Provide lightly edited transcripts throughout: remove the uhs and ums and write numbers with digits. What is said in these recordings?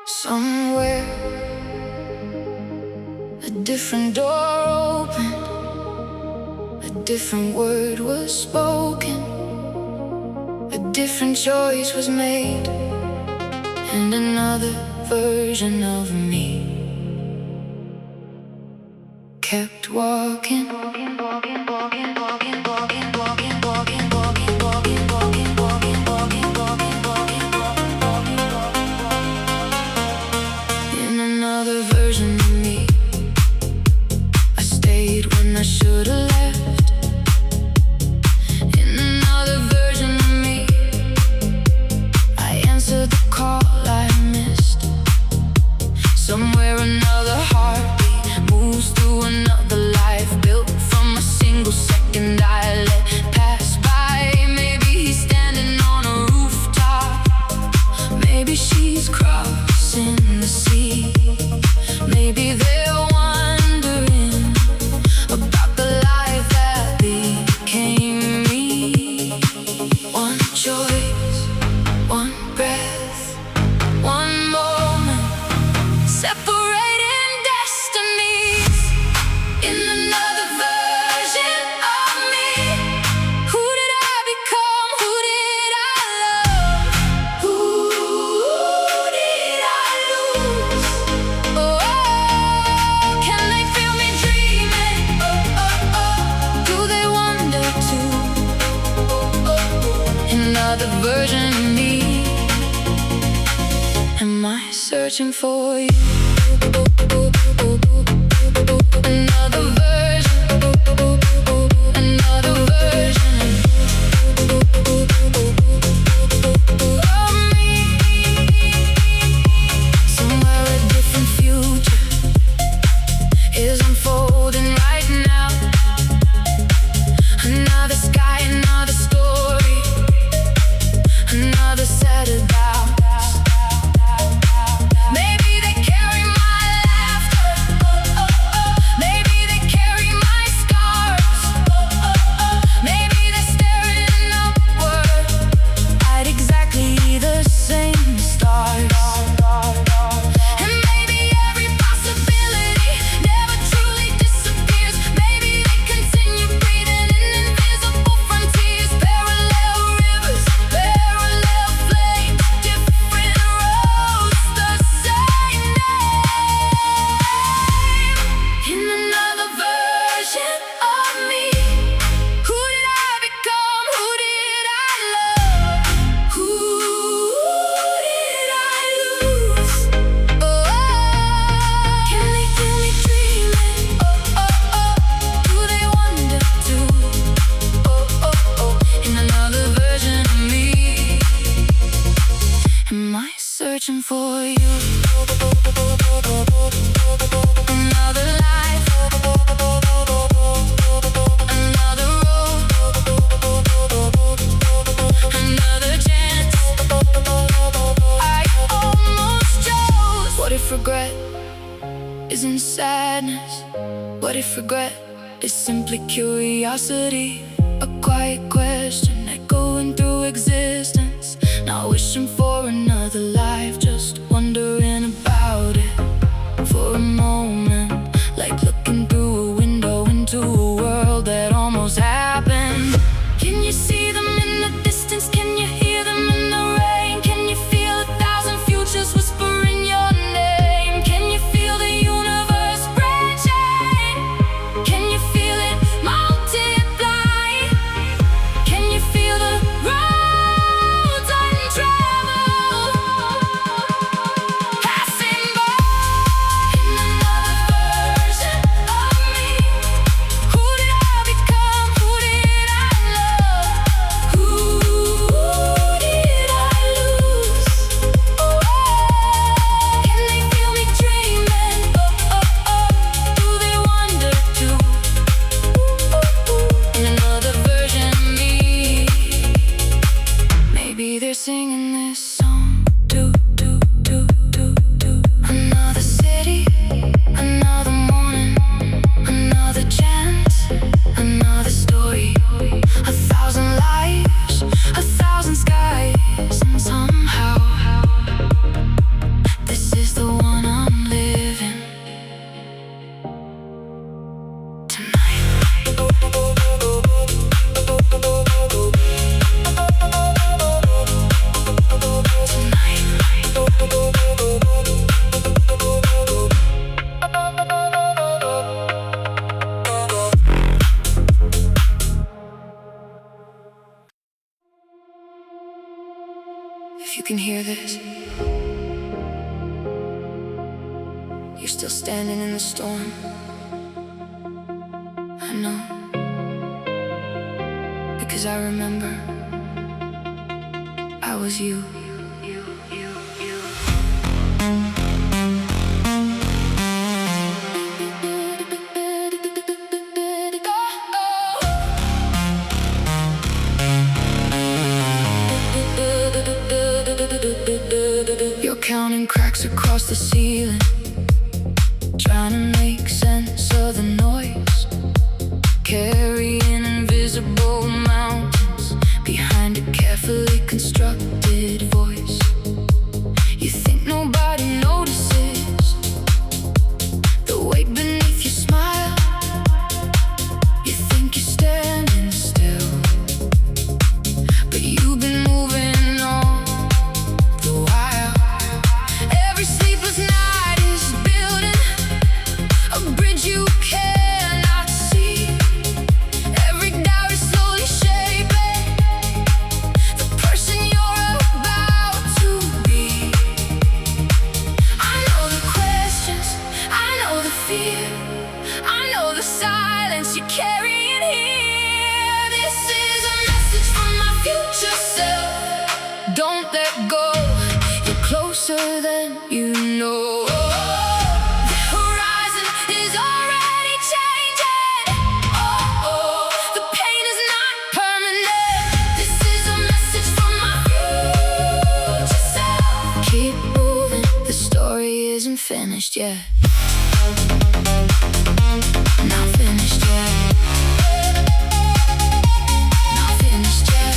Somewhere a different door opened, a different word was spoken, a different choice was made, and another version of me kept walking. In another version of me, I stayed when I should've left. In another version of me, I answered the call I missed. Somewhere another heartbeat moves through another life, built from a single second I let pass by. Maybe he's standing on a rooftop, maybe she's crossing the sea, maybe they're wondering about the life that became me. One choice, one breath, one moment, separating destinies. In another version of me, who did I become? Who did I love? Who did I lose? Oh, can they feel me dreaming? Do they wonder too? Another version of me. Am I searching for you? Another version, another version of me. Somewhere a different future is unfolding right now. Another sky, another story, another set of doubts. Maybe they carry my laughter, maybe they carry my scars, maybe they're staring upward at exactly the same stars. And maybe every possibility never truly disappears. Maybe they continue breathing in invisible frontiers. Parallel rivers, parallel flames, different roads, the same name. In another version of me, who did I become? Who did I love? Who did I lose? Oh, can they feel me dreaming? Do they wonder too? In another version of me, am I searching for you? Another life, another road, another chance. I almost chose. What if regret isn't sadness? What if regret is simply curiosity? A quiet question echoing through existence, not wishing for another life, just wondering about it for a moment, like looking through a window into a world that almost happened. Can you see them in the distance? Can you hear them in the rain? Can you feel 1,000 futures whispering your name? Can you feel the universe branching? Can you feel it multiply? Can you feel the roads untraveled? can hear this. You're still standing in the storm. I know, because I remember I was you. You're counting cracks across the ceiling, trying to make sense of the noise, carrying invisible mountains behind a carefully constructed voice. You think nobody notices the weight beneath your smile. You think you're standing still, but you've been moving on the while. Every sleepless night is building a bridge you cannot see. Every doubt is slowly shaping the person you're about to be. I know the questions, I know the fear, I know the silence you're carrying here. This is a message from my future self. Don't let go, you're closer than you know. The horizon is already changing. The pain is not permanent. This is a message from my future self. Keep moving, the story isn't finished yet. Not finished yet. Not finished yet.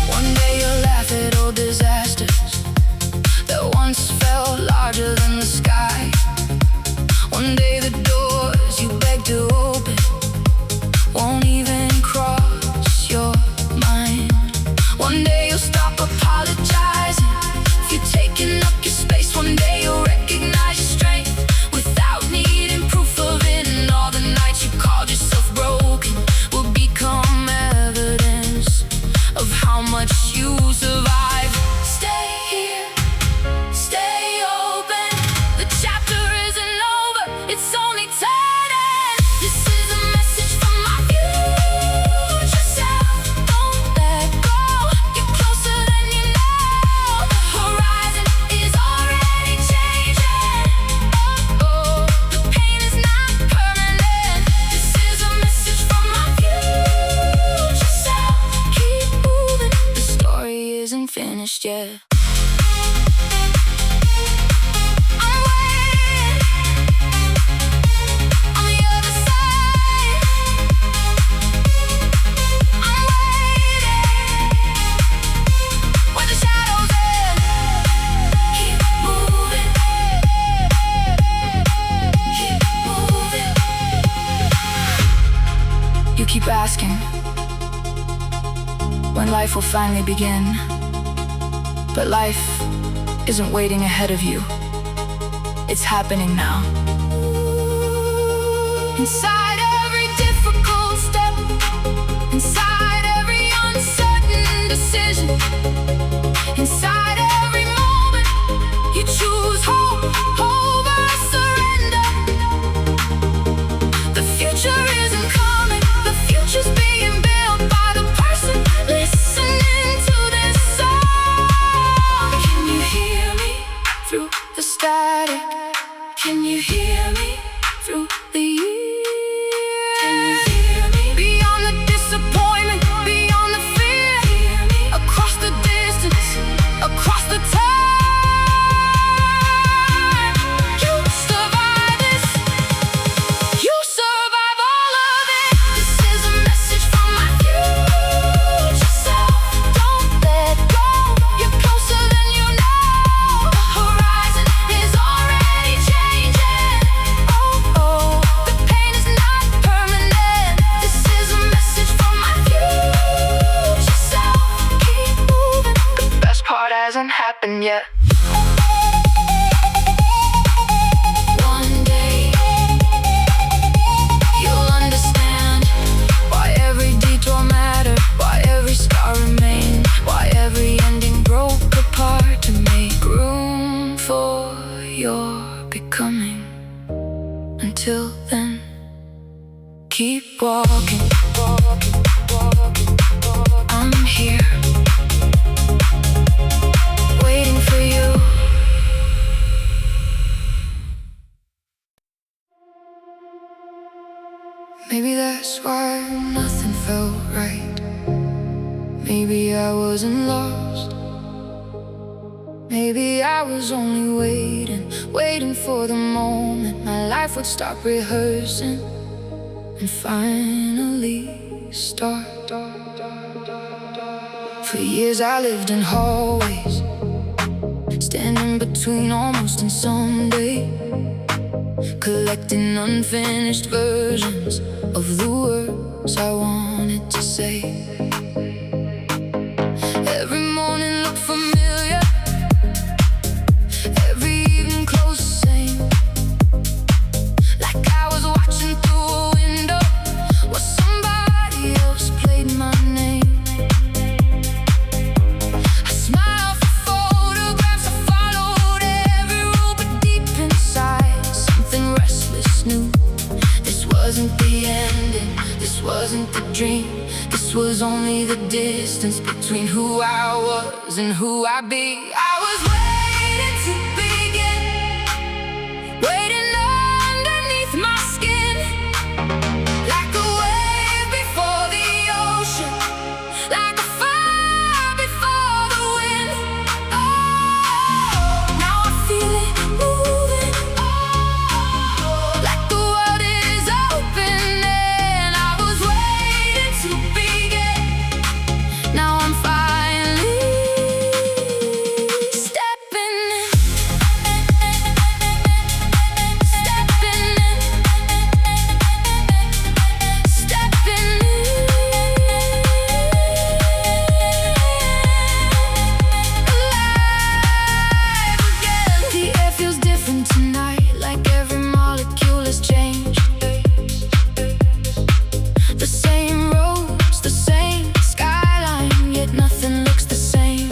One day you'll laugh at old disasters that once felt larger than the sky. One day the doors you begged to open won't even cross your mind. One day you'll stop apologizing if you're taking up your space. One day you'll recognize your strength without needing proof of it. And all the nights you called yourself broken will become evidence of how much you survived. Stay here, stay open. The chapter isn't over, it's only turning. This is a message from my future self. Don't let go, you're closer than you know. The horizon is already changing. The pain is not permanent. This is a message from my future self. Keep moving, the story isn't finished yet. I'm waiting on the other side. I'm waiting where the shadows end. Keep moving. Keep moving. You keep asking when life will finally begin, but life isn't waiting ahead of you. It's happening now. Inside every difficult step, inside every uncertain decision, inside every moment you choose hope over surrender. The future isn't coming, the future's being built by the person listening to this song. Can you hear me through the static? Can you hear me through the years? Can you hear me? Beyond the disappointment, beyond the fear, across the distance, across the time. You survive this, you survive all of it. This is a message from my future self. Don't let go, you're closer than you know. The horizon is already changing. The pain is not permanent. This is a message from my future self. Keep moving, the best part hasn't happened yet. One day you'll understand. I'm here, waiting for you. Maybe that's why nothing felt right. Maybe I wasn't lost. Maybe I was only waiting for the moment my life would stop rehearsing and finally start. For years I lived in hallways, standing between almost and someday, collecting unfinished versions of the words I wanted to say. Every morning looked familiar, every evening closed the same, like I was watching through a window where somebody else played my name. I smiled for photographs, I followed every rule, but deep inside something restless knew this wasn't the ending, this wasn't the dream. This was only the distance between who I was and who I'd be. I was waiting to begin, waiting underneath my skin, like a wave before the ocean, like a fire before the wind. Oh, now I feel it moving, oh, like the world is opening. I was waiting to begin, now I'm finally stepping in, stepping in, stepping in, alive again. The air feels different tonight, like every molecule has changed. The same roads, the same skyline, yet nothing looks the same.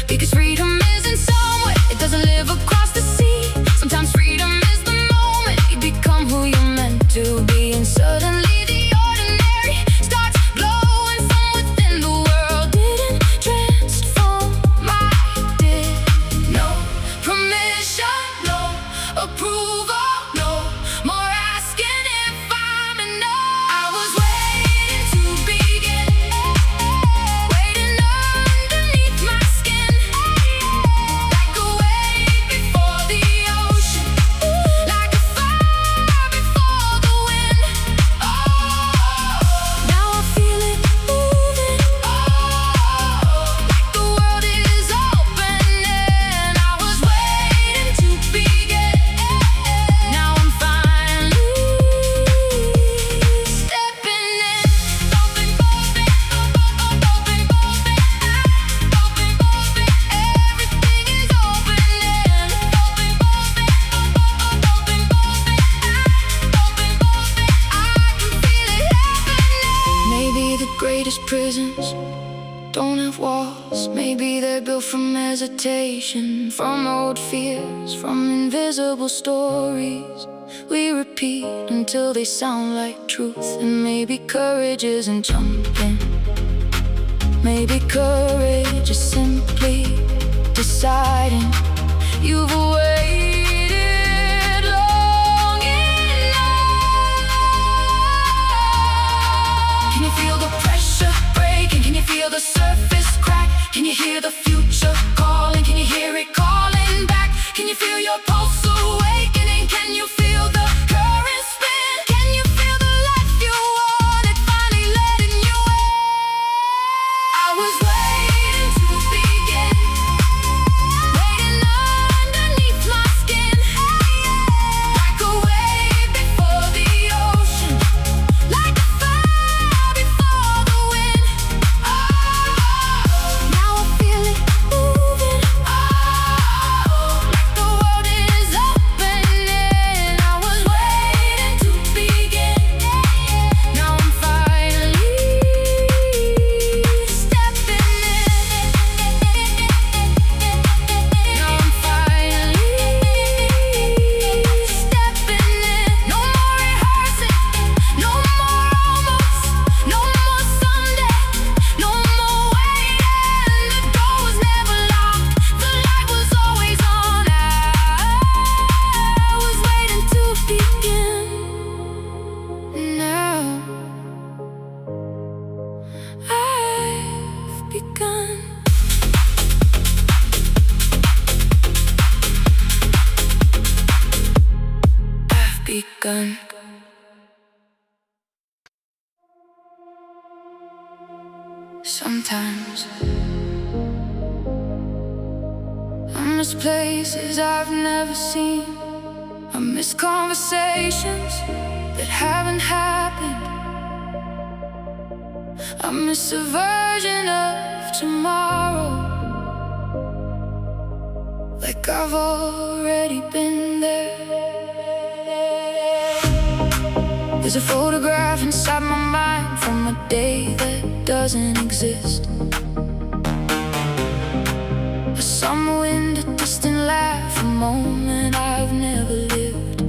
Because freedom isn't somewhere, it doesn't live across the sea. Sometimes freedom is the moment you become who you're meant to be, and suddenly the ordinary starts glowing from within. The world didn't transform, I did. No permission, no approval, no more asking if I'm enough. I was waiting to begin, waiting underneath my skin, like a wave before the ocean, like a fire before the wind. Oh, now I feel it moving, oh, like the world is opening. I was waiting to begin, now I'm finally stepping in. Open, open, open, open, open, open, everything is opening. Open, open, open, I can feel it happening. Maybe the greatest prisons don't have walls. Maybe they're built from hesitation, from old fears, from invisible stories we repeat until they sound like truth. And maybe courage isn't jumping, maybe courage is simply deciding you've waited long enough. Can you feel the pressure breaking? Can you feel the surface crack? Can you hear the future calling? Can you hear it calling back? Can you feel your pulse awakening? Can you feel the current spin? Can you feel the life you wanted finally letting you in? I was waiting to begin, waiting underneath my skin, like a wave before the ocean, like a fire before the wind. Oh, now I feel it moving, oh, like the world is opening. begun. Sometimes I miss places I've never seen. I miss conversations that haven't happened. I miss a version of tomorrow, like I've already been there. There's a photograph inside my mind from a day that doesn't exist. A summer wind, a distant laugh, a moment I've never lived.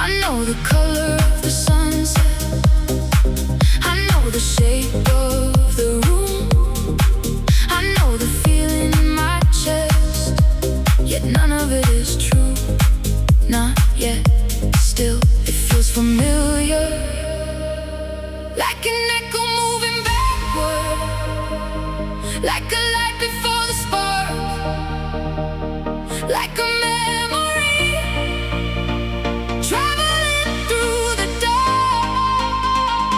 I know the color of the sunset, I know the shape of the room, I know the feeling in my chest, yet none of it is true. Not yet, still it feels familiar, like an echo moving backward, like a light before the spark, like a memory traveling through the dark.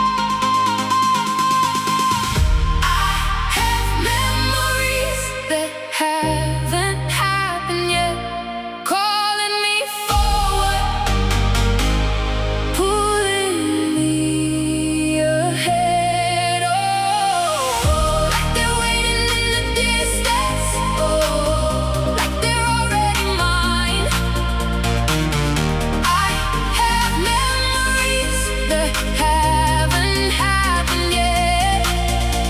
I have memories that haven't happened yet, calling me forward, pulling me ahead. Oh, like they're waiting in the distance. Oh, like they're already mine. I have memories that haven't happened yet,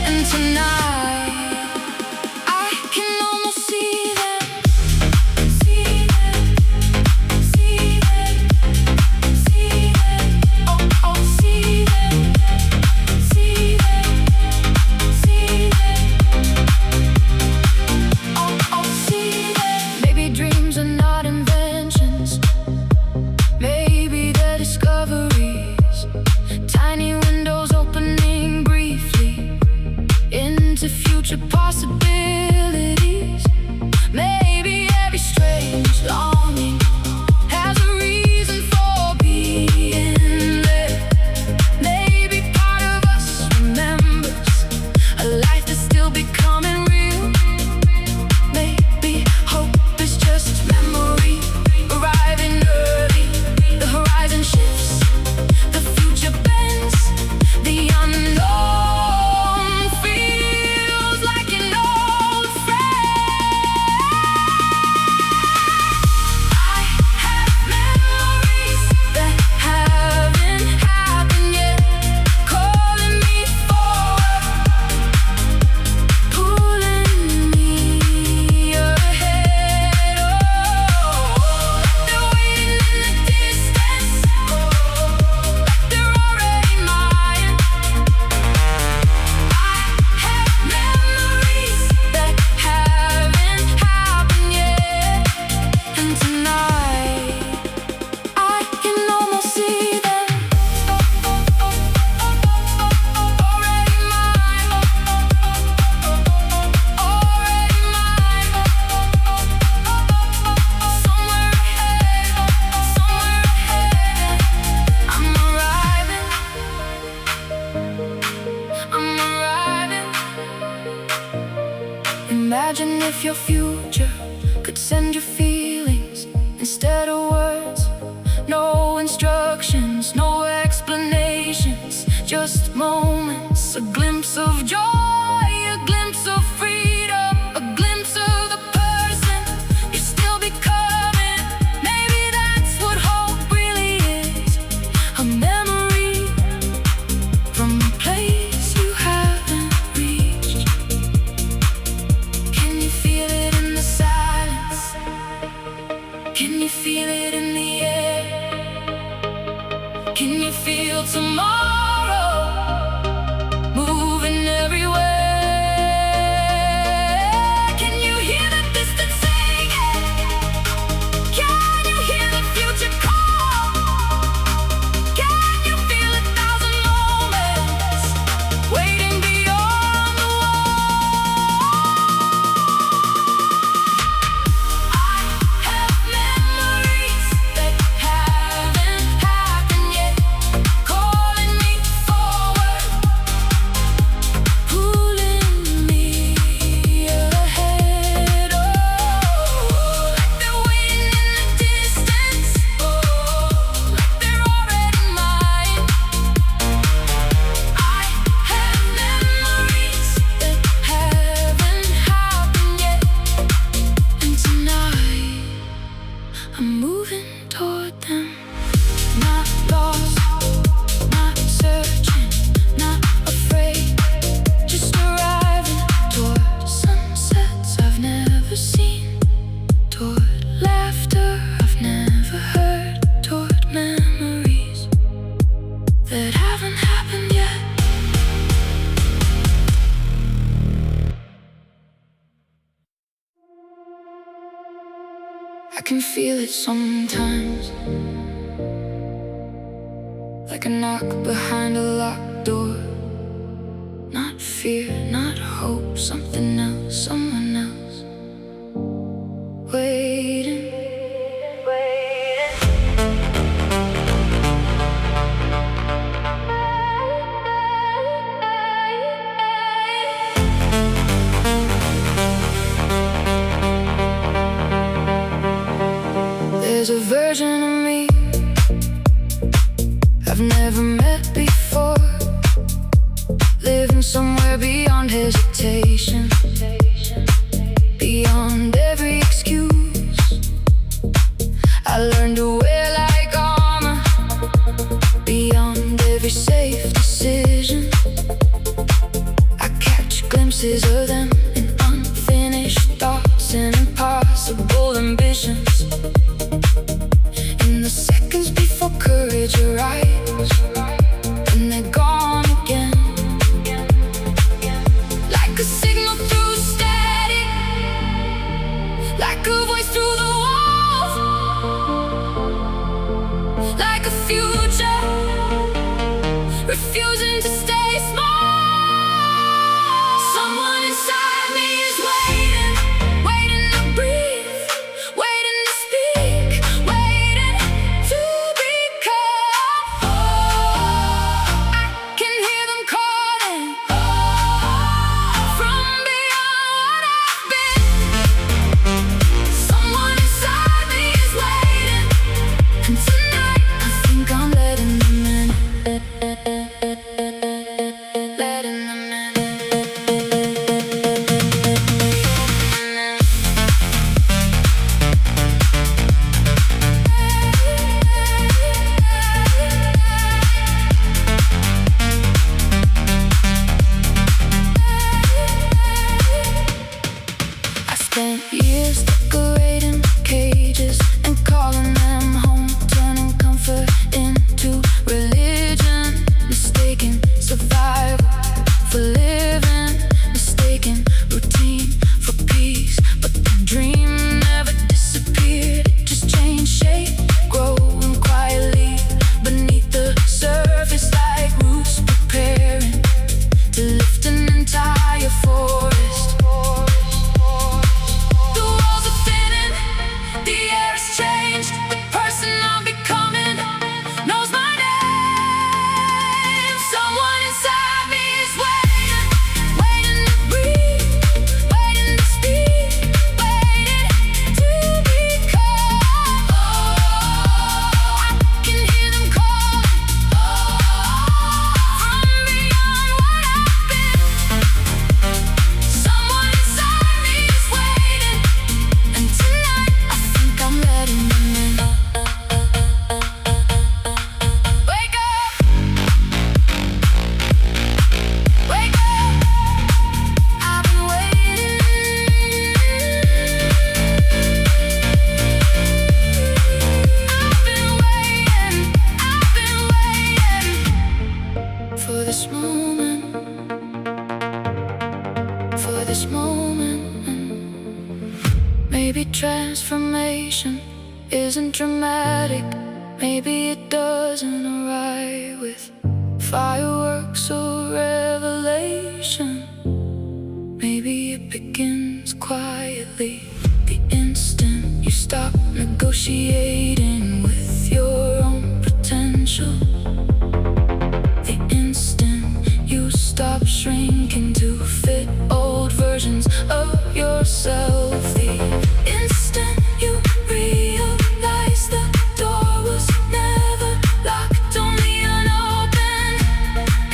and tonight I can almost see them, see them, see them, see them. Oh, oh, see them, see them, see them. Oh, oh, see them. Maybe dreams are not inventions, maybe they're discoveries, tiny windows opening briefly into future possibilities. Maybe every strange longing has a reason for being there. Maybe part of us remembers a life that's still becoming real. Maybe hope is just memory arriving early. The horizon shifts, the future bends, the unknown feels like an old friend. I have memories that haven't happened yet, calling me forward, pulling me ahead. Oh, like they're waiting in the distance. Oh, like they're already mine. I have memories that haven't happened yet, and tonight I can almost see them, already mine, already mine. Somewhere ahead, I'm arriving, I'm arriving. Imagine if your future could send you feelings instead of words. No instructions, no explanations, just moments, a glimpse of joy, a glimpse of freedom, a glimpse of the person you're still becoming. Maybe that's what hope really is, a memory from a place you haven't reached. Can you feel it in the silence? Can you feel it in the air? Can you feel tomorrow moving everywhere? can feel it sometimes, like a knock behind a locked door. Not fear, not hope, something else, someone else waiting. There's a version of me I've never met before, living somewhere beyond hesitation, beyond every excuse. I learned to wear like armor, beyond every safe decision. I catch glimpses of them in unfinished thoughts and impossible ambitions. In the seconds before courage arrives, and they're gone again, like a signal through static, like a voice through the walls, like a future refusing to stay small. Someone inside me is waiting, waiting to breathe, waiting to speak, waiting to become. Oh, I can hear them calling, from beyond what I've been. Someone inside me is waiting, and tonight I think I'm letting them in. Letting them in. I spent years decorating cages and calling them home, turning comfort into religion, mistaking survival for living, mistaking routine for peace. But the dream never disappeared, it just changed shape, growing quietly beneath the surface, like roots preparing to lift an entire forest. The walls are thinning, the air has changed. The person I'm becoming knows my name. Someone inside me is waiting, waiting to breathe, waiting to speak, waiting to become. Oh, I can hear them calling, from beyond what I've been. Someone inside me is waiting, and tonight I think I'm letting them in. Wake up, wake up, I've been waiting. I've been waiting for this moment, for this moment. Maybe transformation isn't dramatic, maybe it doesn't arrive with fireworks or revelation. Maybe it begins quietly, the instant you stop negotiating with your own potential, the instant you stop shrinking to fit old versions of yourself, the instant you realize the door was never locked, only unopened.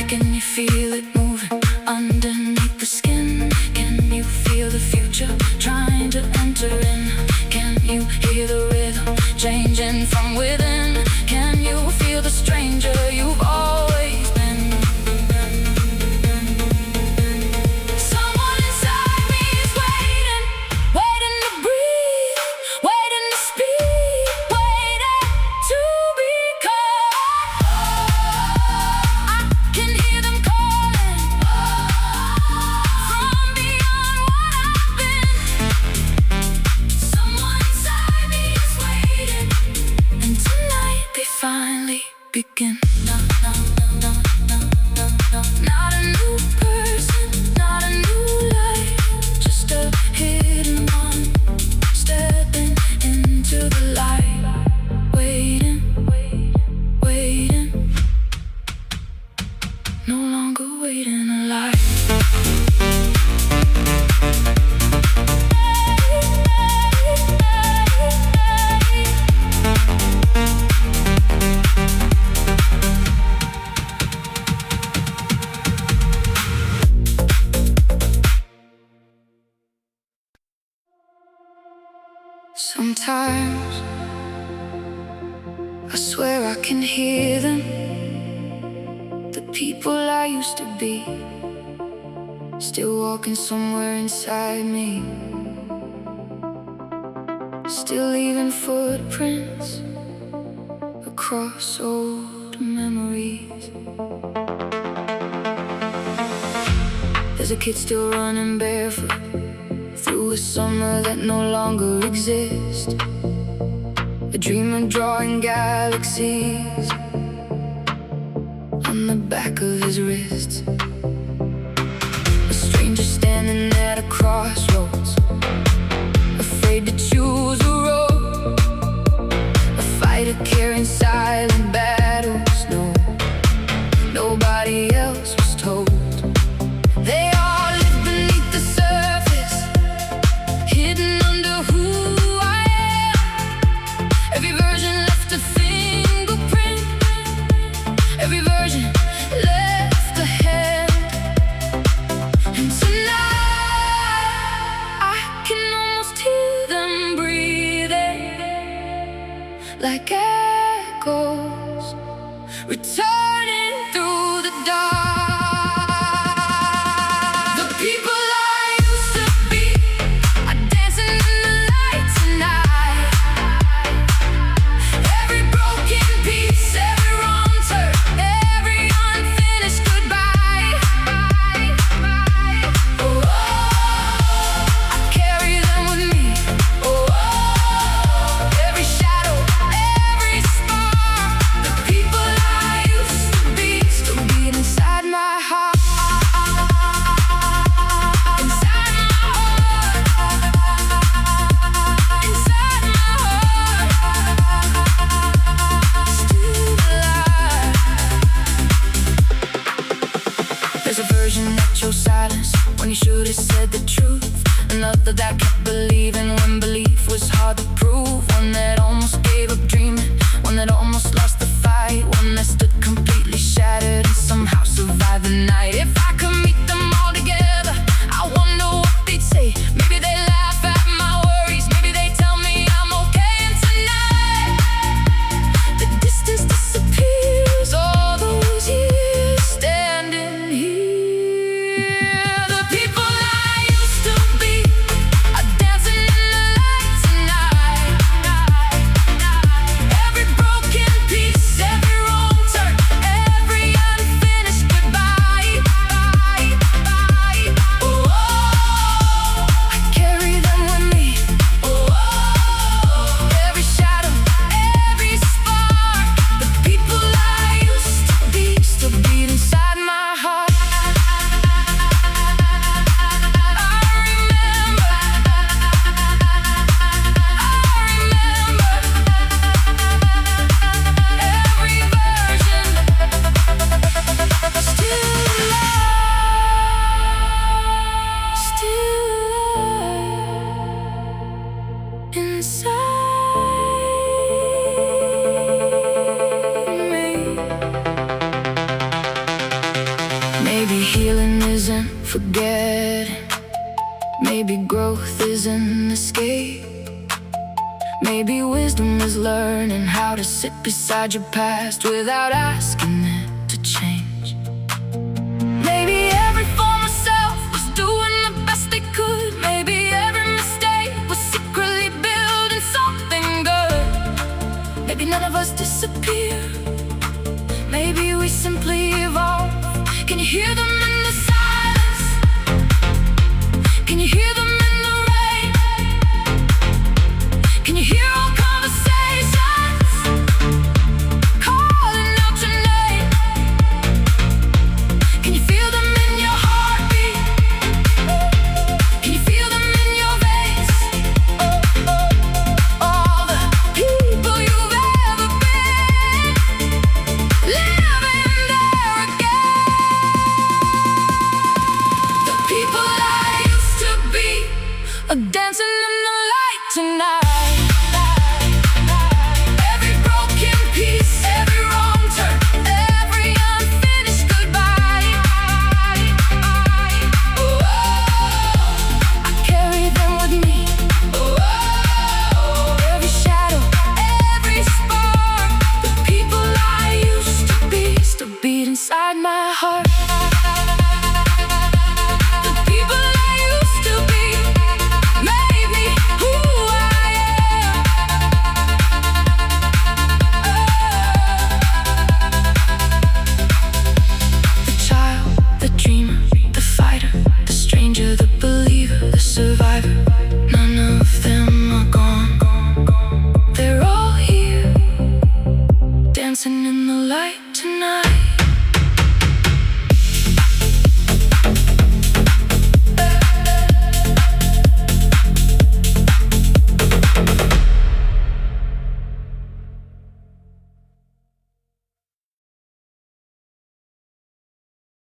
Can you feel it moving underneath the skin? Can you feel the future trying to enter in? Can you hear the rhythm changing from within? Can you feel the stranger you've always been? no longer waiting alive. Sometimes I swear I can hear them, the people I used to be, still walking somewhere inside me, still leaving footprints across old memories. There's a kid still running barefoot through a summer that no longer exists, a dreamer drawing galaxies on the back of his wrists. A stranger standing at a crossroads, afraid to choose a road, a fighter carrying silent battles. No, nobody else was told. They all live beneath the surface, hidden under who I am. Every version left a fingerprint, every version left a hand. And tonight I can almost hear them breathing, like echoes returning through the dark. The people I used to be are dancing in the light tonight. Every broken piece, every wrong turn, every unfinished goodbye. Oh, I carry them with me. Oh, every shadow, every spark. The people I used to be still beat inside my heart. Inside my heart. Inside my heart. Still alive. There's a version that chose silence when you should have said the truth. Another that kept believing when belief was hard to prove. One that almost gave up dreaming, one that almost lost the fight, one that stood completely shattered and somehow survived the night. If I could meet them all together, I wonder what they'd say. Maybe they laugh at my worries, maybe they tell me I'm okay. And tonight the distance disappears, all those years standing here. The people I used to be are dancing in the light tonight. Every broken piece, every wrong turn, every unfinished goodbye. Oh, I carry them with me. Oh, every shadow, every spark. The people I used to be still beat inside my heart. I remember every version, still alive, inside me. Maybe healing isn't forgetting, maybe growth isn't escape. Maybe wisdom is learning how to sit beside your past without asking it to change. Maybe every form of self was doing the best they could. Maybe every mistake was secretly building something good. Maybe none of us disappear, maybe we simply evolve. Can you hear them in the silence? Can you hear them in the rain? Can you hear all conversations calling out your name? Can you feel them in your heartbeat? Can you feel them in your veins? All the people you've ever been, living there again. tonight.